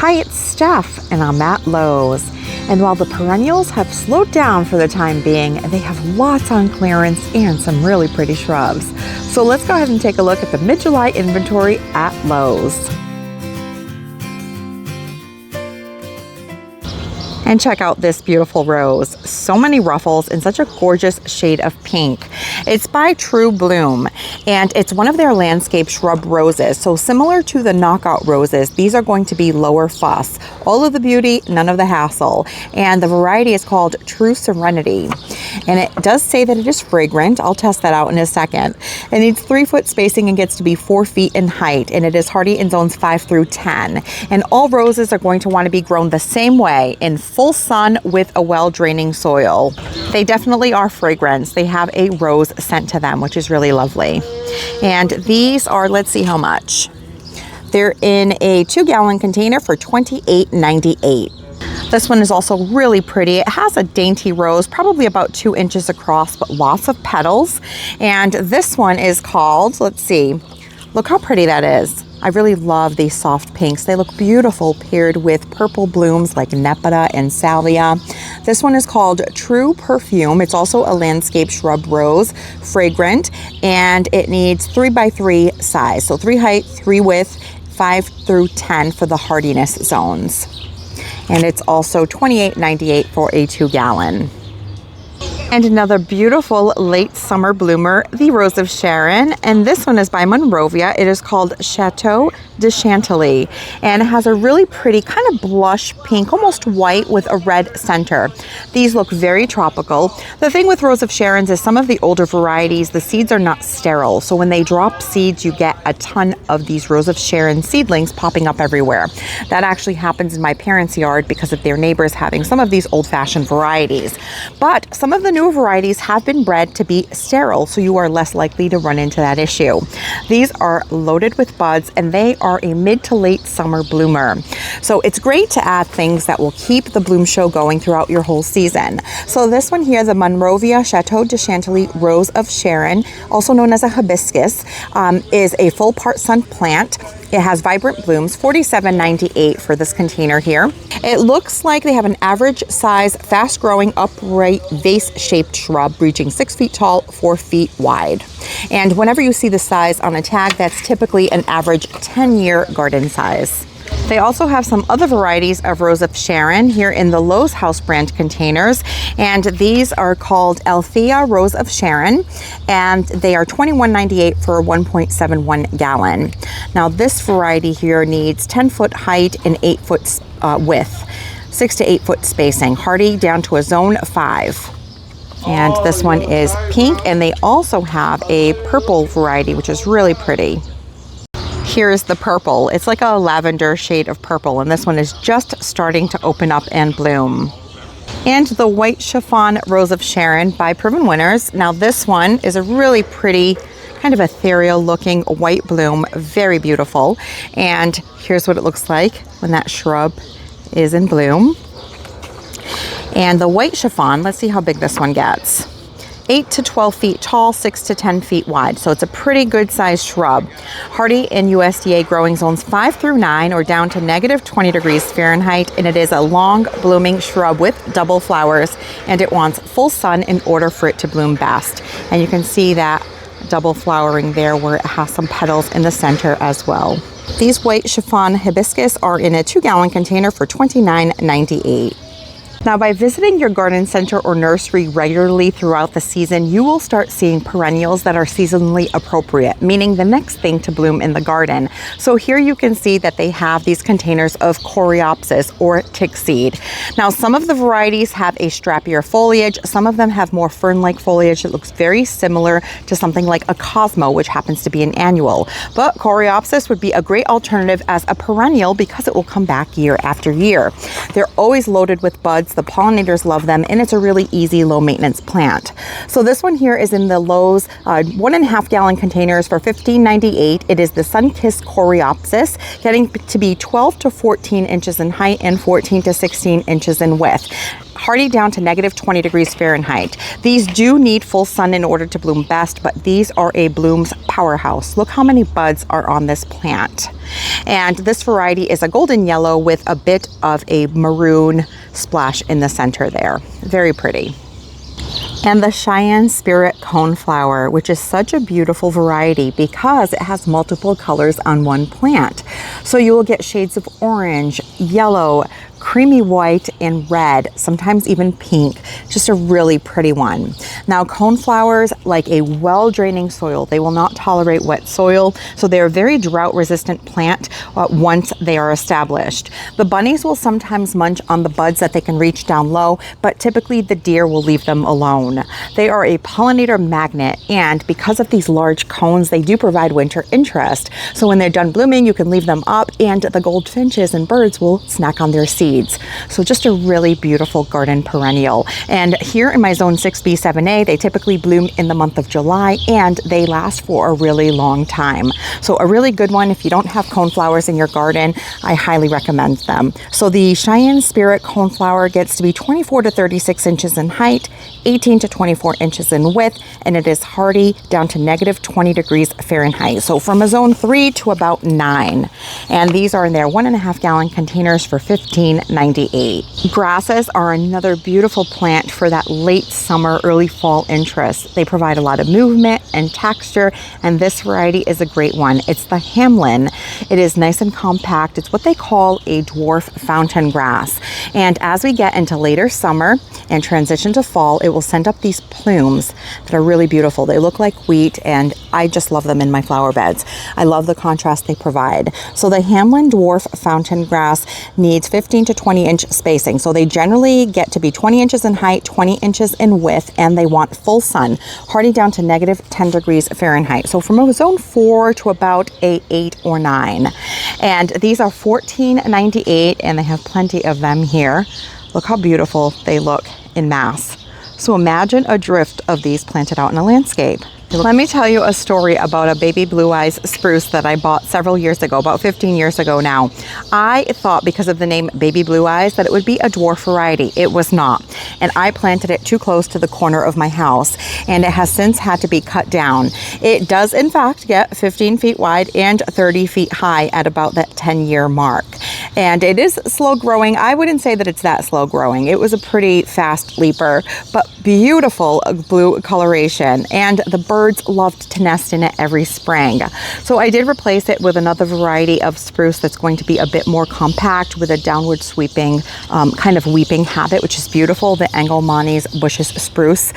Hi, it's Steph, and I'm at Lowe's. And while the perennials have slowed down for the time being, they have lots on clearance and some really pretty shrubs. So let's go ahead and take a look at the mid-July inventory at Lowe's. And check out this beautiful rose. So many ruffles in such a gorgeous shade of pink. It's by True Bloom, and it's one of their landscape shrub roses. So similar to the knockout roses, these are going to be lower fuss. All of the beauty, none of the hassle. And the variety is called True Serenity. And it does say that it is fragrant. I'll test that out in a second. It needs 3-foot spacing and gets to be 4 feet in height. And it is hardy in zones 5 through 10. And all roses are going to want to be grown the same way, in full sun with a well-draining soil. They definitely are fragrance. They have a rose scent to them, which is really lovely. And these are, let's see how much. They're in a 2-gallon container for $28.98. This one is also really pretty. It has a dainty rose, probably about 2 inches across, but lots of petals. And this one is called, let's see, look how pretty that is. I really love these soft pinks. They look beautiful paired with purple blooms like Nepeta and Salvia. This one is called True Perfume. It's also a landscape shrub rose, fragrant, and it needs 3x3 size. So 3 height, 3 width, 5 through 10 for the hardiness zones. And it's also $28.98 for a 2-gallon. And another beautiful late summer bloomer, the Rose of Sharon. And this one is by Monrovia. It is called Chateau de Chantilly. And it has a really pretty kind of blush pink, almost white with a red center. These look very tropical. The thing with Rose of Sharon's is some of the older varieties, the seeds are not sterile. So when they drop seeds, you get a ton of these Rose of Sharon seedlings popping up everywhere. That actually happens in my parents' yard because of their neighbors having some of these old-fashioned varieties. But some of the new varieties have been bred to be sterile, so you are less likely to run into that issue. These are loaded with buds, and they are a mid to late summer bloomer. So it's great to add things that will keep the bloom show going throughout your whole season. So this one here, the Monrovia Chateau de Chantilly Rose of Sharon, also known as a hibiscus, is a full part sun plant. It has vibrant blooms, $47.98 for this container here. It looks like they have an average size, fast growing, upright, vase-shaped shrub reaching 6 feet tall, 4 feet wide. And whenever you see the size on a tag, that's typically an average 10-year garden size. They also have some other varieties of Rose of Sharon here in the Lowe's house brand containers, and these are called Althea Rose of Sharon, and they are $21.98 for a 1.71 gallon. Now this variety here needs 10-foot height and 8-foot width, 6 to 8-foot spacing, hardy down to a zone 5. And this one is pink, and they also have a purple variety, which is really pretty. Here's the purple. It's like a lavender shade of purple, and this one is just starting to open up and bloom. And the white chiffon Rose of Sharon by Proven Winners. Now this one is a really pretty, kind of ethereal looking white bloom, very beautiful. And here's what it looks like when that shrub is in bloom. And the white chiffon, let's see how big this one gets. 8 to 12 feet tall, 6 to 10 feet wide. So it's a pretty good sized shrub. Hardy in USDA growing zones 5 through 9 or down to negative 20 degrees Fahrenheit. And it is a long blooming shrub with double flowers, and it wants full sun in order for it to bloom best. And you can see that double flowering there where it has some petals in the center as well. These white chiffon hibiscus are in a 2-gallon container for $29.98. Now, by visiting your garden center or nursery regularly throughout the season, you will start seeing perennials that are seasonally appropriate, meaning the next thing to bloom in the garden. So here you can see that they have these containers of coreopsis or tick seed. Now, some of the varieties have a strappier foliage. Some of them have more fern-like foliage that looks very similar to something like a Cosmo, which happens to be an annual. But coreopsis would be a great alternative as a perennial because it will come back year after year. They're always loaded with buds heights. The pollinators love them, and it's a really easy, low maintenance plant. So this one here is in the Lowe's 1.5 gallon containers for $15.98. It is the sun-kissed coreopsis, getting to be 12 to 14 inches in height and 14 to 16 inches in width. Hardy down to -20 degrees Fahrenheit. These do need full sun in order to bloom best, but these are a blooms powerhouse. Look how many buds are on this plant. And this variety is a golden yellow with a bit of a maroon splash in the center there. Very pretty. And the Cheyenne Spirit Coneflower, which is such a beautiful variety because it has multiple colors on one plant. So you will get shades of orange, yellow, creamy white, and red, sometimes even pink. Just a really pretty one. Now, coneflowers like a well-draining soil. They will not tolerate wet soil, so they are a very drought-resistant plant once they are established. The bunnies will sometimes munch on the buds that they can reach down low, but typically the deer will leave them alone. They are a pollinator magnet, and because of these large cones, they do provide winter interest. So when they're done blooming, you can leave them up, and the goldfinches and birds will snack on their seeds. So just a really beautiful garden perennial. And here in my zone 6B7A, they typically bloom in the month of July, and they last for a really long time. So a really good one. If you don't have coneflowers in your garden, I highly recommend them. So the Cheyenne Spirit Coneflower gets to be 24 to 36 inches in height, 18 to 24 inches in width, and it is hardy down to -20 degrees Fahrenheit. So from a zone 3 to about 9. And these are in their 1.5 gallon containers for $15.98. Grasses are another beautiful plant for that late summer, early fall interest. They provide a lot of movement and texture, and this variety is a great one. It's the Hamlin. It is nice and compact. It's what they call a dwarf fountain grass. And as we get into later summer and transition to fall, it will send up these plumes that are really beautiful. They look like wheat, and I just love them in my flower beds. I love the contrast they provide. So the Hamlin dwarf fountain grass needs 15 to 20 inch spacing. So they generally get to be 20 inches in height, 20 inches in width, and they want full sun, hardy down to -10 degrees Fahrenheit. So from a zone 4 to about a 8 or 9. And these are $14.98, and they have plenty of them here. Look how beautiful they look in mass. So imagine a drift of these planted out in a landscape. Let me tell you a story about a baby blue eyes spruce that I bought several years ago, about 15 years ago now. I thought because of the name baby blue eyes that it would be a dwarf variety. It was not. And I planted it too close to the corner of my house, and it has since had to be cut down. It does in fact get 15 feet wide and 30 feet high at about that 10-year mark. And it is slow growing. I wouldn't say that it's that slow growing. It was a pretty fast leaper, but beautiful blue coloration. And the birds loved to nest in it every spring. So I did replace it with another variety of spruce that's going to be a bit more compact with a downward sweeping kind of weeping habit, which is beautiful. The Engelmann's Bushes spruce.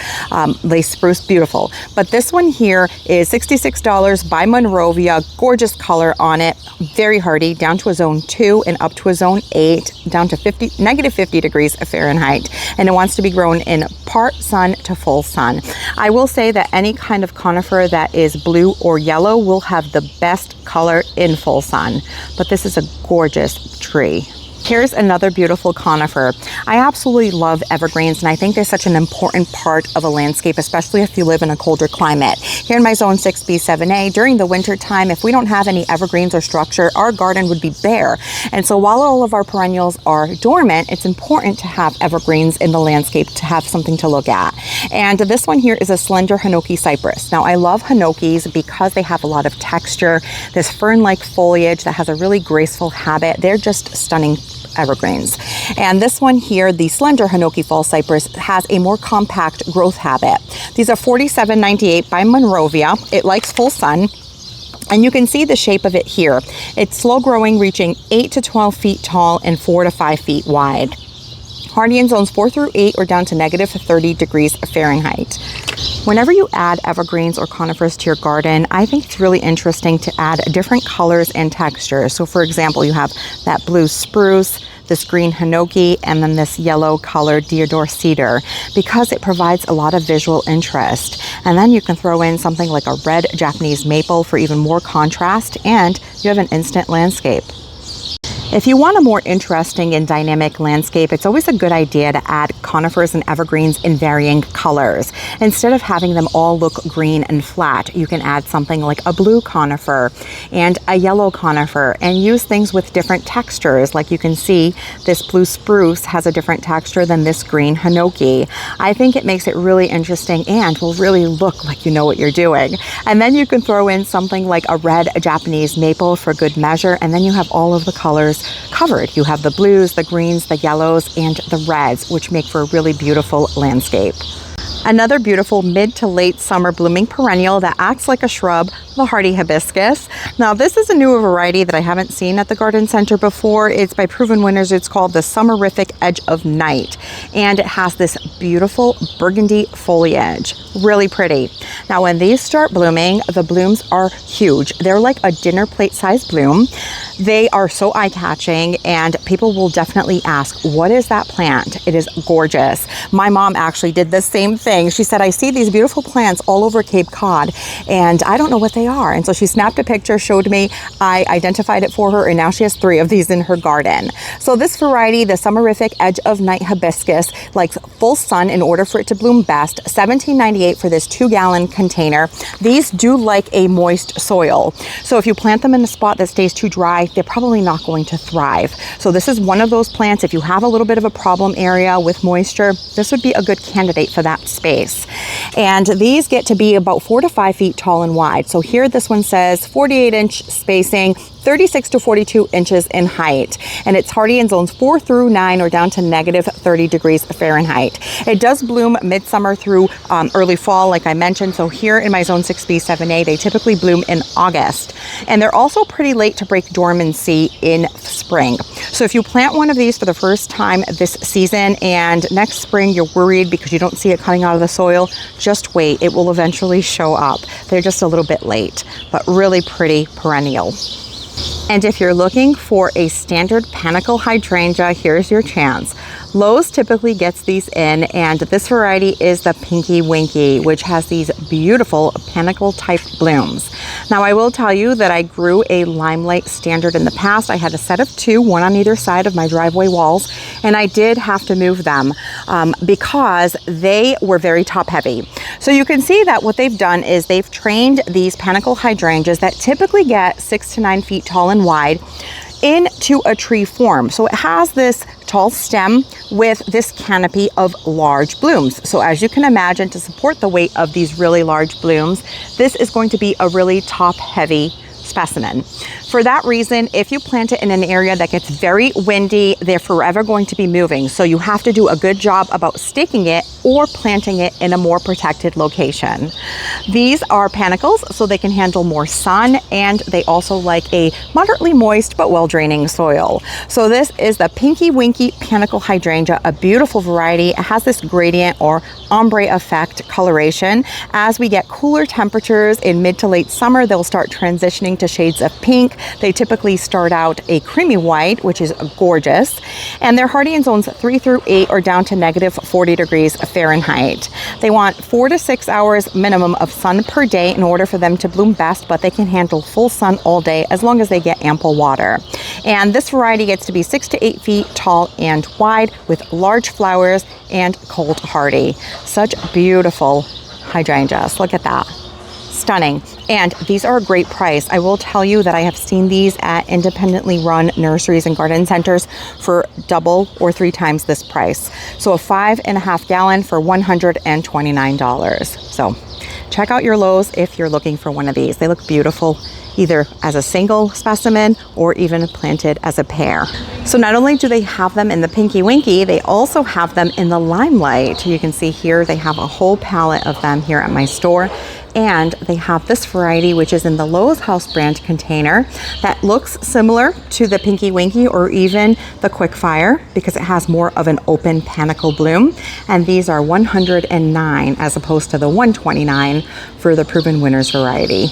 They spruce beautiful. But this one here is $66 by Monrovia. Gorgeous color on it. Very hardy, down to a zone 2 and up to a zone 8, down to -50 degrees Fahrenheit. And it wants to be grown in part sun to full sun. I will say that any kind of conifer that is blue or yellow will have the best color in full sun. But this is a gorgeous tree. Here's another beautiful conifer. I absolutely love evergreens, and I think they're such an important part of a landscape, especially if you live in a colder climate. Here in my zone 6B7A, during the winter time, if we don't have any evergreens or structure, our garden would be bare. And so while all of our perennials are dormant, it's important to have evergreens in the landscape to have something to look at. And this one here is a slender Hinoki cypress. Now, I love Hinokis because they have a lot of texture, this fern-like foliage that has a really graceful habit. They're just stunning evergreens. And this one here, the slender Hinoki fall cypress, has a more compact growth habit. These are $47.98 by Monrovia. It likes full sun. And you can see the shape of it here. It's slow growing, reaching 8 to 12 feet tall and 4 to 5 feet wide. Hardy in zones 4 through 8 or down to -30 degrees Fahrenheit. Whenever you add evergreens or conifers to your garden, I think it's really interesting to add different colors and textures. So for example, you have that blue spruce, this green Hinoki, and then this yellow colored deodar cedar, because it provides a lot of visual interest. And then you can throw in something like a red Japanese maple for even more contrast, and you have an instant landscape. If you want a more interesting and dynamic landscape, it's always a good idea to add conifers and evergreens in varying colors. Instead of having them all look green and flat, you can add something like a blue conifer and a yellow conifer and use things with different textures. Like you can see, this blue spruce has a different texture than this green hinoki. I think it makes it really interesting and will really look like you know what you're doing. And then you can throw in something like a red Japanese maple for good measure, and then you have all of the colors covered. You have the blues, the greens, the yellows, and the reds, which make for a really beautiful landscape. Another beautiful mid to late summer blooming perennial that acts like a shrub, the hardy hibiscus. Now this is a newer variety that I haven't seen at the garden center before. It's by Proven Winners. It's called the Summerific Edge of Night, and it has this beautiful burgundy foliage. Really pretty. Now when these start blooming, the blooms are huge. They're like a dinner plate size bloom. They are so eye-catching, and people will definitely ask, what is that plant? It is gorgeous. My mom actually did the same thing. She said, I see these beautiful plants all over Cape Cod, and I don't know what they are. And so she snapped a picture, showed me, I identified it for her, and now she has 3 of these in her garden. So this variety, the Summerific Edge of Night hibiscus, likes full sun in order for it to bloom best. $17.98 for this 2-gallon container. These do like a moist soil. So if you plant them in a spot that stays too dry, they're probably not going to thrive. So this is one of those plants, if you have a little bit of a problem area with moisture, this would be a good candidate for that space. And these get to be about 4 to 5 feet tall and wide. So here this one says 48-inch spacing, 36 to 42 inches in height, and it's hardy in zones 4 through 9 or down to -30 degrees Fahrenheit. It does bloom midsummer through early fall, like I mentioned. So here in my zone 6B, 7A, they typically bloom in August, and they're also pretty late to break dormancy in spring. So if you plant one of these for the first time this season and next spring you're worried because you don't see it coming out of the soil, just wait. It will eventually show up. They're just a little bit late, but really pretty perennial. And if you're looking for a standard Panicle hydrangea, here's your chance. Lowe's typically gets these in, and this variety is the Pinky Winky, which has these beautiful Panicle type blooms. Now I will tell you that I grew a Limelight standard in the past. I had a set of 2, one on either side of my driveway walls, and I did have to move them because they were very top heavy. So you can see that what they've done is they've trained these Panicle hydrangeas that typically get 6 to 9 feet tall and wide into a tree form. So it has this tall stem with this canopy of large blooms. So as you can imagine, to support the weight of these really large blooms, this is going to be a really top heavy specimen. For that reason, if you plant it in an area that gets very windy, they're forever going to be moving. So you have to do a good job about staking it or planting it in a more protected location. These are panicles, so they can handle more sun, and they also like a moderately moist but well-draining soil. So this is the Pinky Winky Panicle hydrangea, a beautiful variety. It has this gradient or ombre effect coloration. As we get cooler temperatures in mid to late summer, they'll start transitioning to shades of pink. They typically start out a creamy white, which is gorgeous, and they're hardy in zones 3 through 8 or down to -40 degrees Fahrenheit. They want 4 to 6 hours minimum of sun per day in order for them to bloom best, but they can handle full sun all day as long as they get ample water. And this variety gets to be 6 to 8 feet tall and wide with large flowers and cold hardy. Such beautiful hydrangeas. Look at that. Stunning. And these are a great price. I will tell you that I have seen these at independently run nurseries and garden centers for double or 3 times this price. So a 5.5 gallon for $129. So check out your Lowe's if you're looking for one of these. They look beautiful either as a single specimen or even planted as a pair. So not only do they have them in the Pinky Winky, they also have them in the Limelight. You can see here they have a whole palette of them here at my store. And they have this variety, which is in the Lowe's House brand container, that looks similar to the Pinky Winky or even the Quickfire because it has more of an open panicle bloom. And these are $109 as opposed to the $129 for the Proven Winners variety.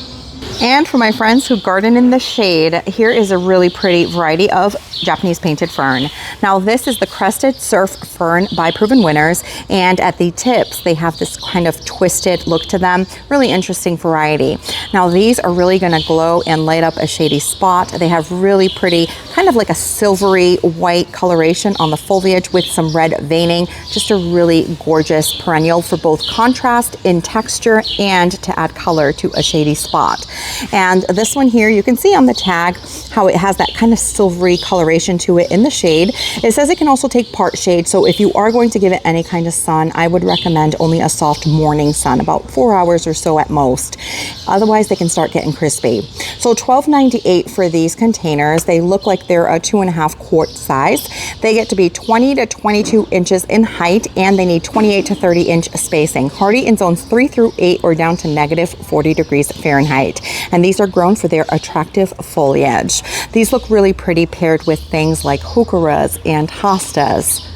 And for my friends who garden in the shade, here is a really pretty variety of Japanese painted fern. Now this is the Crested Surf Fern by Proven Winners, and at the tips they have this kind of twisted look to them. Really interesting variety. Now these are really going to glow and light up a shady spot. They have really pretty, kind of like a silvery white coloration on the foliage with some red veining. Just a really gorgeous perennial for both contrast in texture and to add color to a shady spot. And this one here, you can see on the tag how it has that kind of silvery coloration to it in the shade. It says it can also take part shade, so if you are going to give it any kind of sun, I would recommend only a soft morning sun, about 4 hours or so at most. Otherwise they can start getting crispy. So $12.98 for these containers. They look like they're a 2.5 quart size. They get to be 20 to 22 inches in height, and they need 28 to 30 inch spacing. Hardy in zones 3 through 8 or down to negative 40 degrees Fahrenheit. And these are grown for their attractive foliage. These look really pretty paired with things like heucheras and hostas.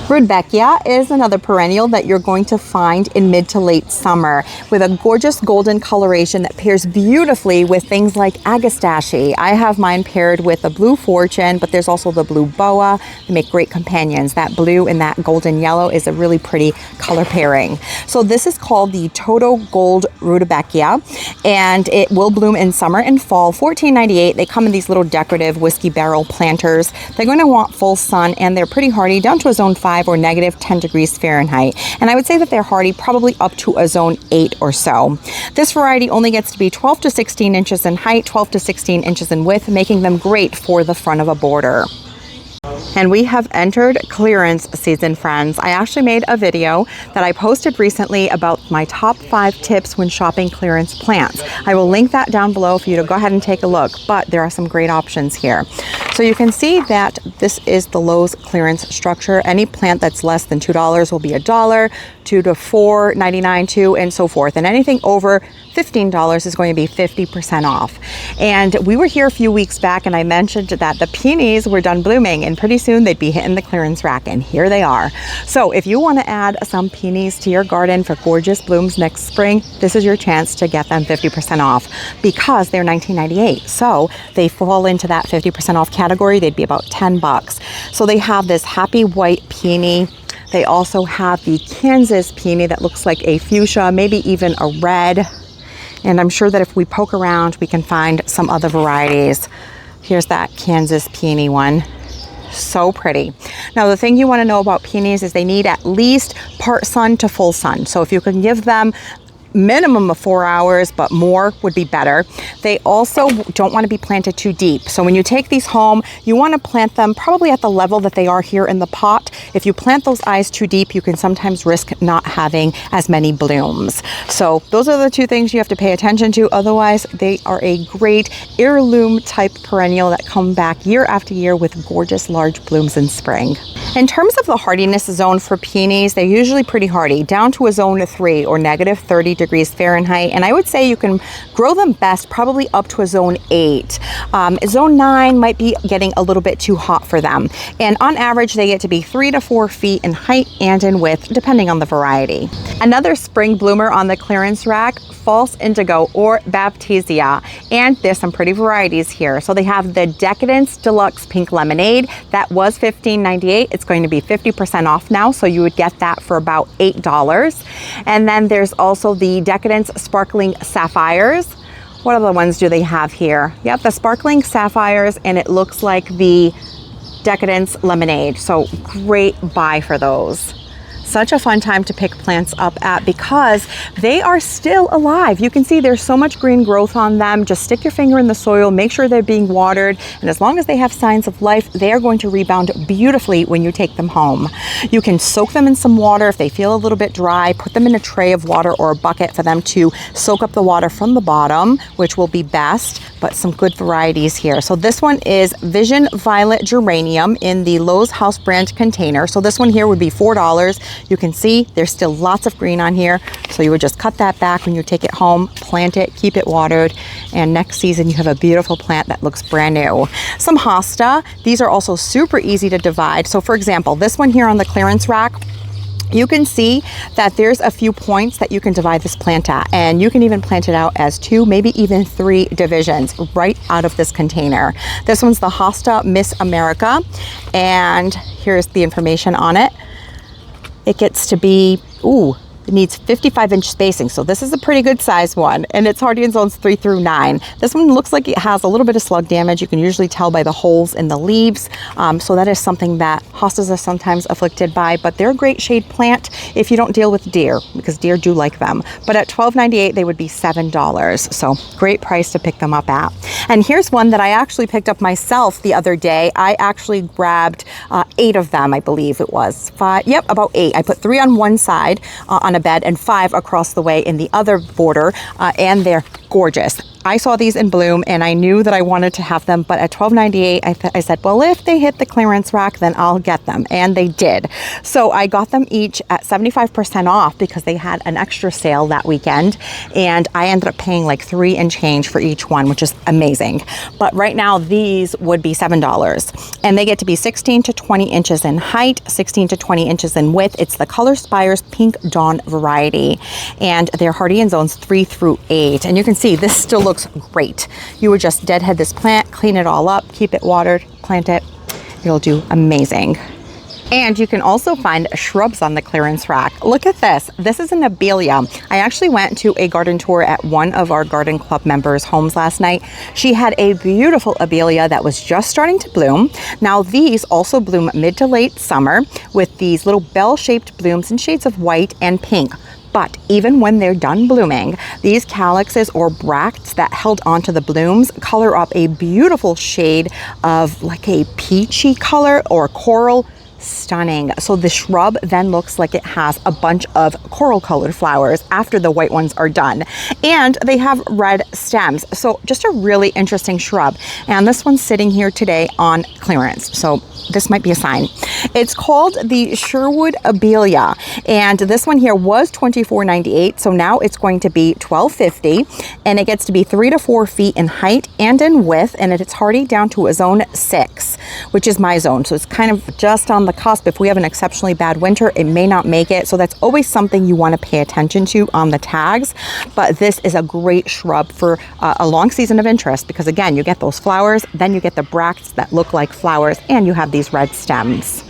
Rudbeckia is another perennial that you're going to find in mid to late summer with a gorgeous golden coloration that pairs beautifully with things like agastache. I have mine paired with the blue fortune, but there's also the blue boa. They make great companions. That blue and that golden yellow is a really pretty color pairing. So this is called the Toto Gold Rudbeckia, and it will bloom in summer and fall. $14.98. They come in these little decorative whiskey barrel planters. They're going to want full sun, and they're pretty hardy down to a zone 5 or negative 10 degrees Fahrenheit. And I would say that they're hardy probably up to a zone 8 or so. This variety only gets to be 12 to 16 inches in height, 12 to 16 inches in width, making them great for the front of a border. And we have entered clearance season, friends. I actually made a video that I posted recently about my top 5 tips when shopping clearance plants. I will link that down below for you to go ahead and take a look, but there are some great options here. So you can see that this is the Lowe's clearance structure. Any plant that's less than $2 will be $1, $2 to $4.99 too, and so forth. And anything over $15 is going to be 50% off. And we were here a few weeks back and I mentioned that the peonies were done blooming and pretty soon they'd be hitting the clearance rack, and here they are. So if you want to add some peonies to your garden for gorgeous blooms next spring, this is your chance to get them 50% off because they're $19.98. So they fall into that 50% off category. They'd be about $10. So they have this happy white peony. They also have the Kansas peony that looks like a fuchsia, maybe even a red. And I'm sure that if we poke around, we can find some other varieties. Here's that Kansas peony one. So pretty. Now the thing you want to know about peonies is they need at least part sun to full sun. So if you can give them minimum of 4 hours, but more would be better. They also don't want to be planted too deep. So when you take these home, you want to plant them probably at the level that they are here in the pot. If you plant those eyes too deep, you can sometimes risk not having as many blooms. So those are the 2 things you have to pay attention to. Otherwise, they are a great heirloom type perennial that come back year after year with gorgeous large blooms in spring. In terms of the hardiness zone for peonies, they're usually pretty hardy, down to a zone 3 or negative 30 degrees Fahrenheit. And I would say you can grow them best probably up to a zone 8. Zone 9 might be getting a little bit too hot for them. And on average, they get to be 3 to 4 feet in height and in width, depending on the variety. Another spring bloomer on the clearance rack, false indigo or baptisia. And there's some pretty varieties here. So they have the Decadence Deluxe Pink Lemonade. That was $15.98. It's going to be 50% off now. So you would get that for about $8. And then there's also the Decadence Sparkling Sapphires. What other ones do they have here? Yep, the Sparkling Sapphires, and it looks like the Decadence Lemonade. So great buy for those. Such a fun time to pick plants up at because they are still alive. You can see there's so much green growth on them. Just stick your finger in the soil, make sure they're being watered, and as long as they have signs of life, they are going to rebound beautifully when you take them home. You can soak them in some water if they feel a little bit dry, put them in a tray of water or a bucket for them to soak up the water from the bottom, which will be best, but some good varieties here. So this one is Vision Violet Geranium in the Lowe's House brand container. So this one here would be $4. You can see there's still lots of green on here. So you would just cut that back when you take it home, plant it, keep it watered, and next season you have a beautiful plant that looks brand new. Some hosta. These are also super easy to divide. So for example, this one here on the clearance rack, you can see that there's a few points that you can divide this plant at, and you can even plant it out as 2, maybe even 3 divisions right out of this container. This one's the Hosta Miss America, and here's the information on it. It gets to be, it needs 55-inch spacing, so this is a pretty good size one, and it's hardy in zones 3 through 9. This one looks like it has a little bit of slug damage. You can usually tell by the holes in the leaves, so that is something that hostas are sometimes afflicted by, but they're a great shade plant if you don't deal with deer, because deer do like them. But at $12.98, they would be $7, so great price to pick them up at. And here's one that I actually picked up myself the other day. I actually grabbed 8 of them, I believe it was. 5, yep, about 8. I put 3 on one side on a bed and 5 across the way in the other border, and they're gorgeous. I saw these in bloom and I knew that I wanted to have them, but at $12.98 I said, well, if they hit the clearance rack, then I'll get them, and they did. So I got them each at 75% off because they had an extra sale that weekend, and I ended up paying like $3 and change for each one, which is amazing. But right now these would be $7, and they get to be 16 to 20 inches in height, 16 to 20 inches in width. It's the Color Spires Pink Dawn variety, and they're hardy in zones 3 through 8. And you can see this still looks great. You would just deadhead this plant, clean it all up, keep it watered, plant it. It'll do amazing. And you can also find shrubs on the clearance rack. Look at this. This is an abelia. I actually went to a garden tour at one of our garden club members' homes last night. She had a beautiful abelia that was just starting to bloom. Now these also bloom mid to late summer with these little bell-shaped blooms in shades of white and pink. But even when they're done blooming, these calyxes or bracts that held onto the blooms color up a beautiful shade of like a peachy color or coral. Stunning. So the shrub then looks like it has a bunch of coral colored flowers after the white ones are done, and they have red stems. So just a really interesting shrub, and this one's sitting here today on clearance, so this might be a sign. It's called the Sherwood Abelia, and this one here was $24.98, so now it's going to be $12.50, and it gets to be 3 to 4 feet in height and in width, and it's hardy down to a zone 6, which is my zone, so it's kind of just on the cusp. If we have an exceptionally bad winter, it may not make it, so that's always something you want to pay attention to on the tags. But this is a great shrub for a long season of interest, because again, you get those flowers, then you get the bracts that look like flowers, and you have these red stems.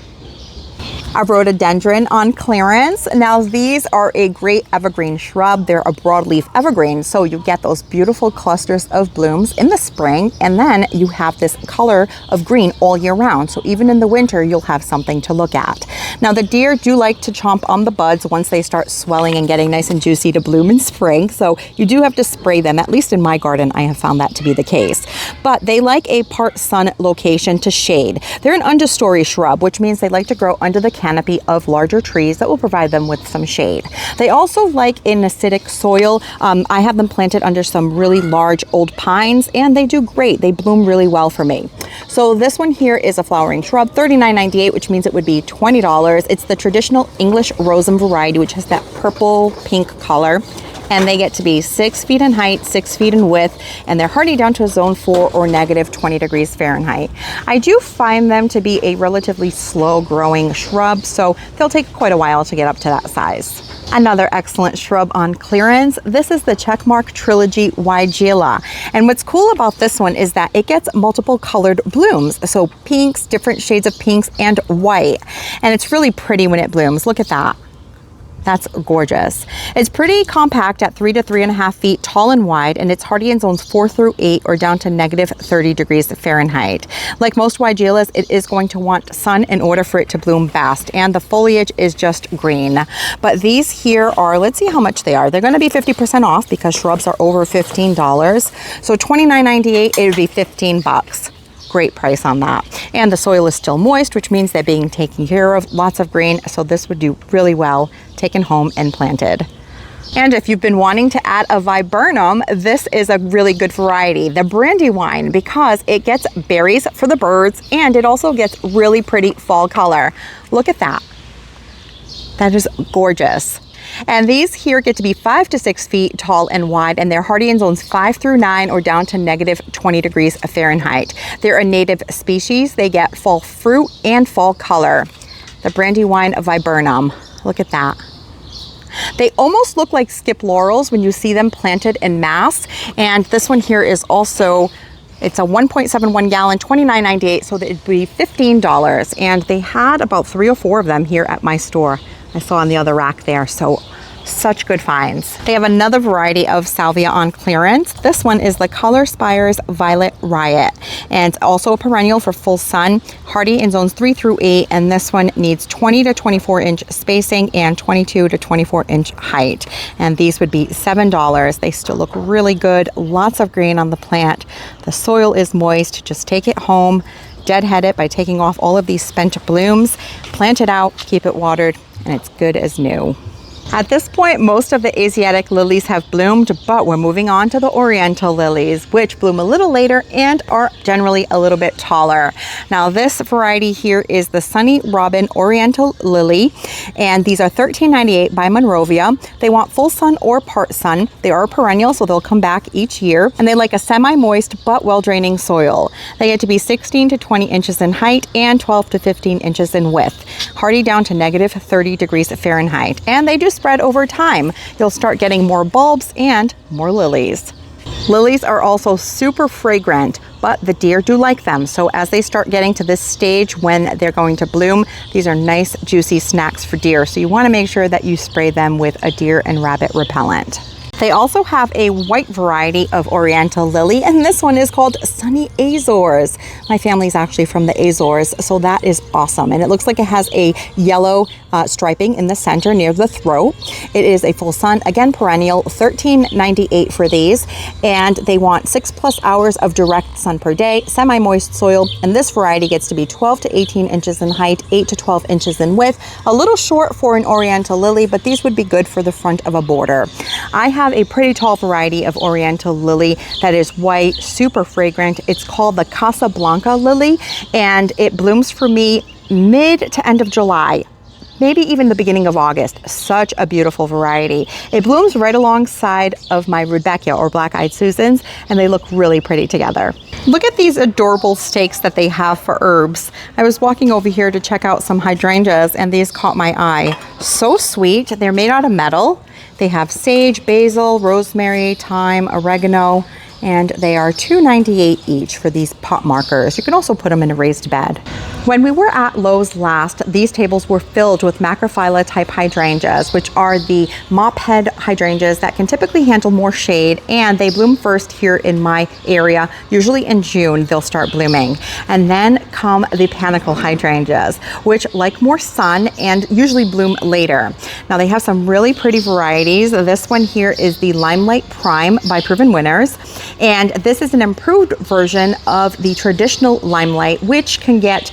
A rhododendron on clearance. Now these are a great evergreen shrub. They're a broadleaf evergreen, so you get those beautiful clusters of blooms in the spring, and then you have this color of green all year round. So even in the winter, you'll have something to look at. Now the deer do like to chomp on the buds once they start swelling and getting nice and juicy to bloom in spring, so you do have to spray them. At least in my garden, I have found that to be the case. But they like a part sun location to shade. They're an understory shrub, which means they like to grow under the canopy of larger trees that will provide them with some shade. They also like an acidic soil. I have them planted under some really large old pines, and they do great. They bloom really well for me. So this one here is a flowering shrub, $39.98, which means it would be $20. It's the traditional English Rosum variety, which has that purple pink color. And they get to be 6 feet in height, 6 feet in width, and they're hardy down to a zone 4 or negative 20 degrees Fahrenheit. I do find them to be a relatively slow growing shrub, so they'll take quite a while to get up to that size. Another excellent shrub on clearance. This is the Checkmark Trilogy Weigela. And what's cool about this one is that it gets multiple colored blooms. So pinks, different shades of pinks, and white. And it's really pretty when it blooms. Look at that. That's gorgeous. It's pretty compact at 3 to 3.5 feet tall and wide, and it's hardy in zones 4 through 8 or down to negative 30 degrees Fahrenheit. Like most Weigelas, it is going to want sun in order for it to bloom best, and the foliage is just green. But these here are, let's see how much they are. They're going to be 50% off because shrubs are over $15. So $29.98, it would be $15. Great price on that. And the soil is still moist, which means they're being taken care of, lots of green, so this would do really well taken home and planted. And if you've been wanting to add a viburnum, this is a really good variety, the Brandywine, because it gets berries for the birds and it also gets really pretty fall color. Look at that. That is gorgeous. And these here get to be 5 to 6 feet tall and wide, and they're hardy in zones 5 through 9 or down to negative 20 degrees Fahrenheit. They're a native species. They get fall fruit and fall color. The Brandywine viburnum. Look at that. They almost look like skip laurels when you see them planted en masse. And this one here is also, it's a 1.71 gallon, $29.98, so it'd be $15. And they had about 3 or 4 of them here at my store. I saw on the other rack there, so such good finds. They have another variety of salvia on clearance. This one is the Color Spires Violet Riot, and also a perennial for full sun, hardy in zones 3 through 8, and this one needs 20 to 24 inch spacing and 22 to 24 inch height. And these would be $7. They still look really good. Lots of green on the plant. The soil is moist. Just take it home, deadhead it by taking off all of these spent blooms, plant it out, keep it watered, and it's good as new. At this point, most of the Asiatic lilies have bloomed, but we're moving on to the Oriental lilies, which bloom a little later and are generally a little bit taller. Now, this variety here is the Sunny Robin Oriental Lily, and these are $13.98 by Monrovia. They want full sun or part sun. They are perennial, so they'll come back each year, and they like a semi-moist but well-draining soil. They get to be 16 to 20 inches in height and 12 to 15 inches in width, hardy down to negative 30 degrees Fahrenheit, and they do spread over time. You'll start getting more bulbs and more lilies. Lilies are also super fragrant, but the deer do like them. So as they start getting to this stage when they're going to bloom, these are nice juicy snacks for deer. So you want to make sure that you spray them with a deer and rabbit repellent. They also have a white variety of Oriental lily, and this one is called Sunny Azores. My family's actually from the Azores, so that is awesome. And it looks like it has a yellow striping in the center near the throat. It is a full sun, again perennial, $13.98 for these, and they want 6+ hours of direct sun per day, semi-moist soil, and this variety gets to be 12 to 18 inches in height, 8 to 12 inches in width. A little short for an Oriental lily, but these would be good for the front of a border. I have a pretty tall variety of Oriental lily that is white, super fragrant. It's called the Casablanca lily, and it blooms for me mid to end of July, maybe even the beginning of August. Such a beautiful variety. It blooms right alongside of my Rudbeckia or Black-Eyed Susans, and they look really pretty together. Look at these adorable stakes that they have for herbs. I was walking over here to check out some hydrangeas, and these caught my eye. So sweet. They're made out of metal. They have sage, basil, rosemary, thyme, oregano, and they are $2.98 each for these pot markers. You can also put them in a raised bed. When we were at Lowe's last, these tables were filled with macrophylla type hydrangeas, which are the mop head hydrangeas that can typically handle more shade, and they bloom first here in my area. Usually in June they'll start blooming, and then come the Panicle hydrangeas, which like more sun and usually bloom later. Now they have some really pretty varieties. This one here is the Limelight Prime by Proven Winners, and this is an improved version of the traditional Limelight, which can get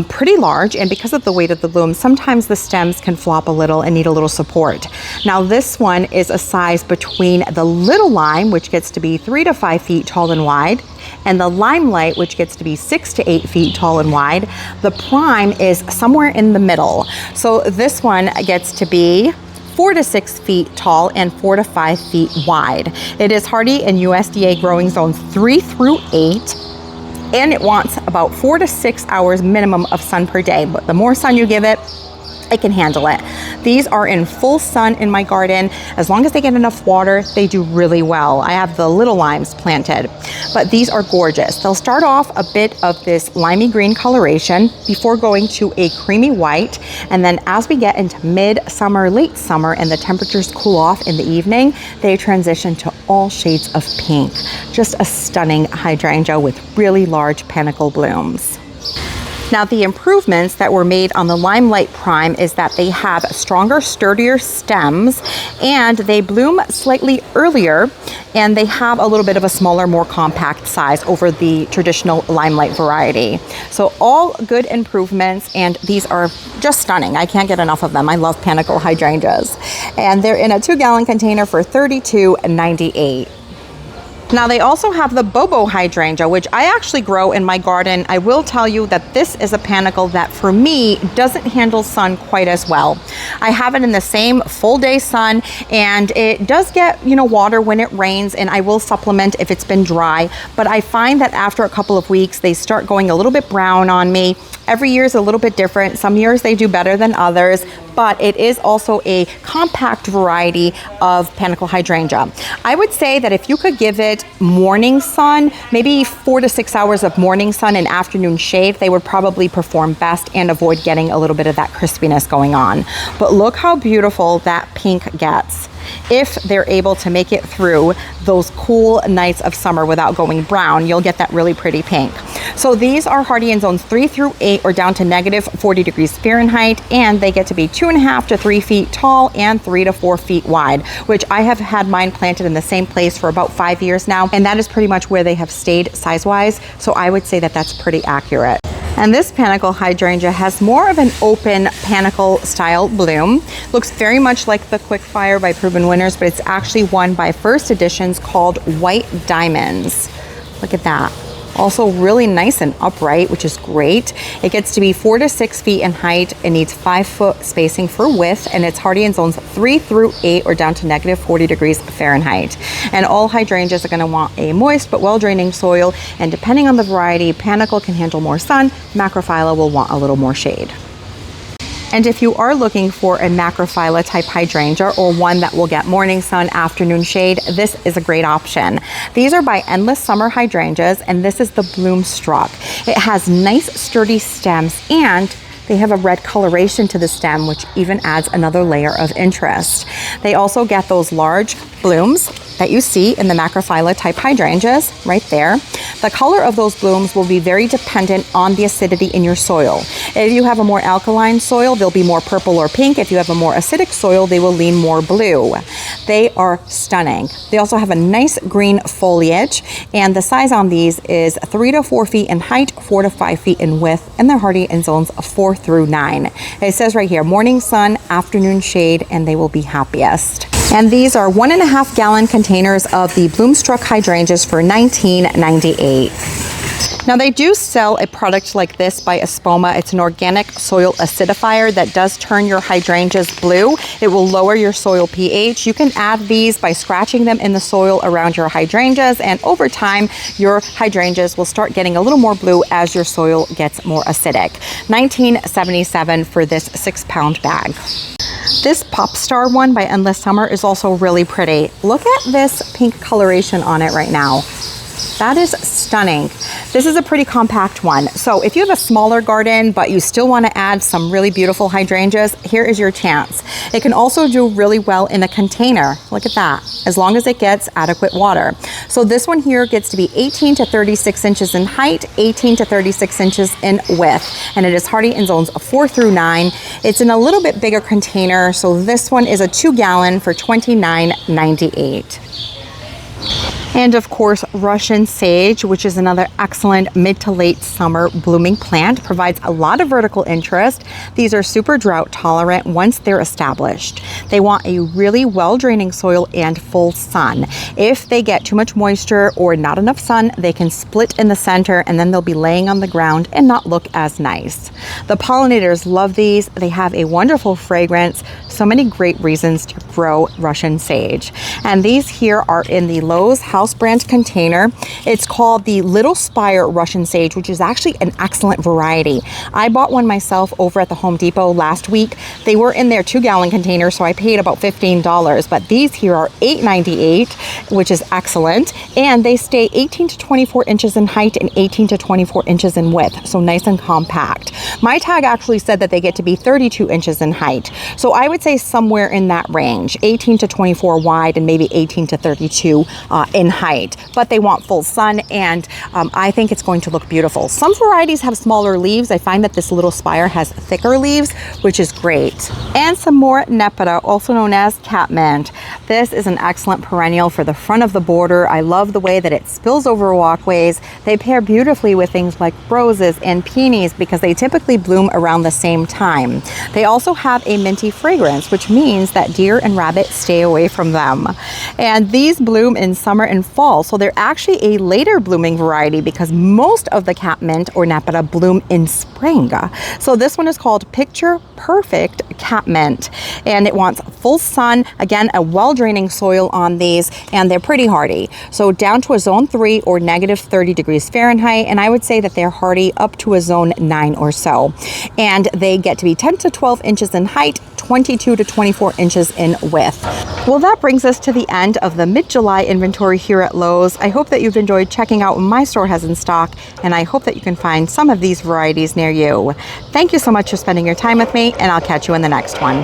pretty large, and because of the weight of the bloom, sometimes the stems can flop a little and need a little support. Now this one is a size between the Little Lime, which gets to be 3 to 5 feet tall and wide, and the Limelight, which gets to be 6 to 8 feet tall and wide. The Prime is somewhere in the middle. So this one gets to be 4 to 6 feet tall and 4 to 5 feet wide. It is hardy in USDA growing zones 3 through 8, and it wants about 4 to 6 hours minimum of sun per day. But the more sun you give it, it can handle it. These are in full sun in my garden. As long as they get enough water, they do really well. I have the Little Limes planted, but these are gorgeous. They'll start off a bit of this limey green coloration before going to a creamy white, and then as we get into mid-summer, late summer, and the temperatures cool off in the evening, they transition to all shades of pink. Just a stunning hydrangea with really large panicle blooms. Now the improvements that were made on the Limelight Prime is that they have stronger, sturdier stems, and they bloom slightly earlier, and they have a little bit of a smaller, more compact size over the traditional Limelight variety. So all good improvements, and these are just stunning. I can't get enough of them. I love Panicle hydrangeas. And they're in a 2-gallon container for $32.98. Now they also have the Bobo hydrangea, which I actually grow in my garden. I will tell you that this is a panicle that for me doesn't handle sun quite as well. I have it in the same full day sun, and it does get, water when it rains, and I will supplement if it's been dry, but I find that after a couple of weeks they start going a little bit brown on me. Every year is a little bit different. Some years they do better than others, but it is also a compact variety of Panicle hydrangea. I would say that if you could give it morning sun, maybe 4 to 6 hours of morning sun and afternoon shade, they would probably perform best and avoid getting a little bit of that crispiness going on. But look how beautiful that pink gets if they're able to make it through those cool nights of summer without going brown. You'll get that really pretty pink. So these are hardy in zones 3 through 8 or down to negative 40 degrees Fahrenheit, and they get to be 2.5 to 3 feet tall and 3 to 4 feet wide, which I have had mine planted in the same place for about 5 years now, and that is pretty much where they have stayed size-wise. So I would say that that's pretty accurate. And this Panicle hydrangea has more of an open panicle style bloom. Looks very much like the Quickfire by Proven Winners, but it's actually one by First Editions called White Diamonds. Look at that. Also really nice and upright, which is great. It gets to be 4 to 6 feet in height. It needs 5-foot spacing for width, and it's hardy in zones 3 through 8 or down to negative 40 degrees Fahrenheit. And all hydrangeas are going to want a moist but well-draining soil, and depending on the variety, Panicle can handle more sun, Macrophylla will want a little more shade. And if you are looking for a Macrophylla type hydrangea, or one that will get morning sun, afternoon shade, this is a great option. These are by Endless Summer Hydrangeas, and this is the Bloom Struck. It has nice sturdy stems, and they have a red coloration to the stem, which even adds another layer of interest. They also get those large blooms that you see in the Macrophylla type hydrangeas right there. The color of those blooms will be very dependent on the acidity in your soil. If you have a more alkaline soil, they'll be more purple or pink. If you have a more acidic soil, they will lean more blue. They are stunning. They also have a nice green foliage, and the size on these is 3 to 4 feet in height, 4 to 5 feet in width, and they're hardy in zones 4 through 9. It says right here, morning sun, afternoon shade, and they will be happiest. And these are 1.5 gallon containers of the Bloom Struck hydrangeas for $19.98. Now they do sell a product like this by Espoma. It's an organic soil acidifier that does turn your hydrangeas blue. It will lower your soil pH. You can add these by scratching them in the soil around your hydrangeas, and over time your hydrangeas will start getting a little more blue as your soil gets more acidic. $19.77 for this 6-pound bag. This Pop Star one by Endless Summer is also really pretty. Look at this pink coloration on it right now. That is stunning. This is a pretty compact one. So if you have a smaller garden, but you still want to add some really beautiful hydrangeas, here is your chance. It can also do really well in a container. Look at that, as long as it gets adequate water. So this one here gets to be 18 to 36 inches in height, 18 to 36 inches in width, and it is hardy in zones 4 through 9. It's in a little bit bigger container, so this one is a 2 gallon for $29.98. And of course, Russian sage, which is another excellent mid to late summer blooming plant, provides a lot of vertical interest. These are super drought tolerant once they're established. They want a really well draining soil and full sun. If they get too much moisture or not enough sun, they can split in the center, and then they'll be laying on the ground and not look as nice. The pollinators love these. They have a wonderful fragrance. So many great reasons to grow Russian sage. And these here are in the Lowe's house brand container. It's called the Little Spire Russian Sage, which is actually an excellent variety. I bought one myself over at the Home Depot last week. They were in their 2 gallon container, so I paid about $15, but these here are $8.98, which is excellent. And they stay 18 to 24 inches in height and 18 to 24 inches in width, so nice and compact. My tag actually said that they get to be 32 inches in height. So I would say somewhere in that range, 18 to 24 wide and maybe 18 to 32 in height, but they want full sun, and I think it's going to look beautiful. Some varieties have smaller leaves. I find that this Little Spire has thicker leaves, which is great. And some more Nepeta, also known as catmint. This is an excellent perennial for the front of the border. I love the way that it spills over walkways. They pair beautifully with things like roses and peonies because they typically bloom around the same time. They also have a minty fragrance, which means that deer and rabbit stay away from them. And these bloom in summer and fall, so they're actually a later blooming variety because most of the catmint or Nepeta bloom in spring. So this one is called Picture Perfect Catmint, and it wants full sun, again a well well draining soil on these, and they're pretty hardy. So down to a zone 3 or negative 30 degrees Fahrenheit, and I would say that they're hardy up to a zone 9 or so. And they get to be 10 to 12 inches in height, 22 to 24 inches in width. Well, that brings us to the end of the mid-July inventory here at Lowe's. I hope that you've enjoyed checking out what my store has in stock, and I hope that you can find some of these varieties near you. Thank you so much for spending your time with me, and I'll catch you in the next one.